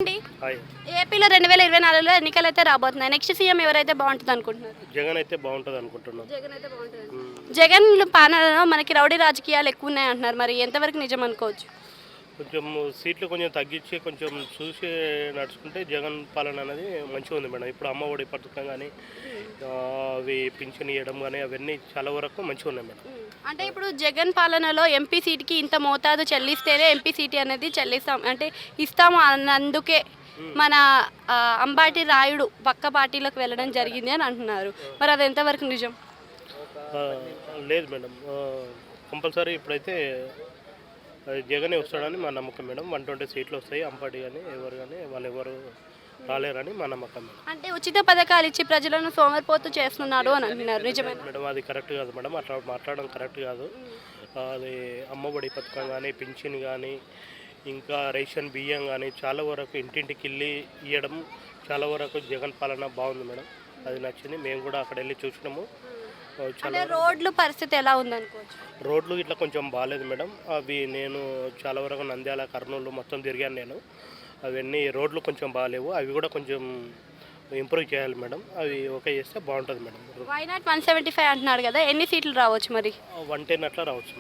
అండి, హాయ్. ఏపీలో 2024లో ఎన్నికలు అయితే రాబోతున్నాయి. నెక్స్ట్ సీఎం ఎవరైతే బాగుంటుంది అనుకుంటున్నారు? జగన్ అయితే బాగుంటుంది అనుకుంటున్నాం. జగన్ అయితే బాగుంటుంది. జగన్ పాలనలో మనకి రౌడీ రాజకీయాలు ఎక్కువ ఉన్నాయి అంటున్నారు. మరి ఎంతవరకు నిజం అనుకోవచ్చు? కొంచెం సీట్లు కొంచెం తగ్గించి కొంచెం చూసి నడుచుకుంటే జగన్ పాలన అనేది మంచిగా ఉంది మేడం. ఇప్పుడు అమ్మ ఒడి పథకం కానీ అవి పింఛన్ ఇవ్వడం కానీ అవన్నీ చాలా వరకు మంచిగా ఉన్నాయి మేడం. అంటే ఇప్పుడు జగన్ పాలనలో ఎంపీ సీట్కి ఇంత మోతాదు చెల్లిస్తేనే ఎంపీ సీట్ అనేది చెల్లిస్తాం అంటే ఇస్తాము అన్నందుకే మన అంబాటి రాయుడు పక్క పార్టీలోకి వెళ్ళడం జరిగింది అని అంటున్నారు. మరి అది ఎంతవరకు నిజం? ఆ, లేదు మేడం, కంపల్సరీ ఇప్పుడైతే జగనే వస్తాడని మా నమ్మకం మేడం. 120 సీట్లు వస్తాయి. అంపాటి కానీ ఎవరు కానీ వాళ్ళు ఎవరు రాలేరని మా నమ్మకం మేడం. అంటే ఉచిత పథకాలు ఇచ్చి ప్రజలను సోమరిపోతు చేస్తున్నాడు అని అంటున్నారు. నిజమేనా? మేడం అది కరెక్ట్ కాదు మేడం, అట్లా మాట్లాడడం కరెక్ట్ కాదు. అది అమ్మఒడి పథకం కానీ పింఛన్ కానీ ఇంకా రేషన్ బియ్యం కానీ చాలా వరకు ఇంటింటికి వెళ్ళి ఇవ్వడం చాలా వరకు జగన్ పాలన బాగుంది మేడం. అది నచ్చింది. మేము కూడా అక్కడ వెళ్ళి చూసినాము. అంటే రోడ్లు పరిస్థితి ఎలా ఉందనుకోవచ్చు? రోడ్లు ఇట్లా కొంచెం బాగాలేదు మేడం. అవి నేను చాలా వరకు నంద్యాల కర్నూలు మొత్తం తిరిగాను నేను. అవన్నీ రోడ్లు కొంచెం బాగాలేవు. అవి కూడా కొంచెం ఇంప్రూవ్ చేయాలి మేడం. అవి ఓకే చేస్తే బాగుంటుంది మేడం. వై నాట్ 175 అంటున్నాడు కదా, ఎన్ని సీట్లు రావచ్చు మరి? 110 అట్లా రావచ్చు.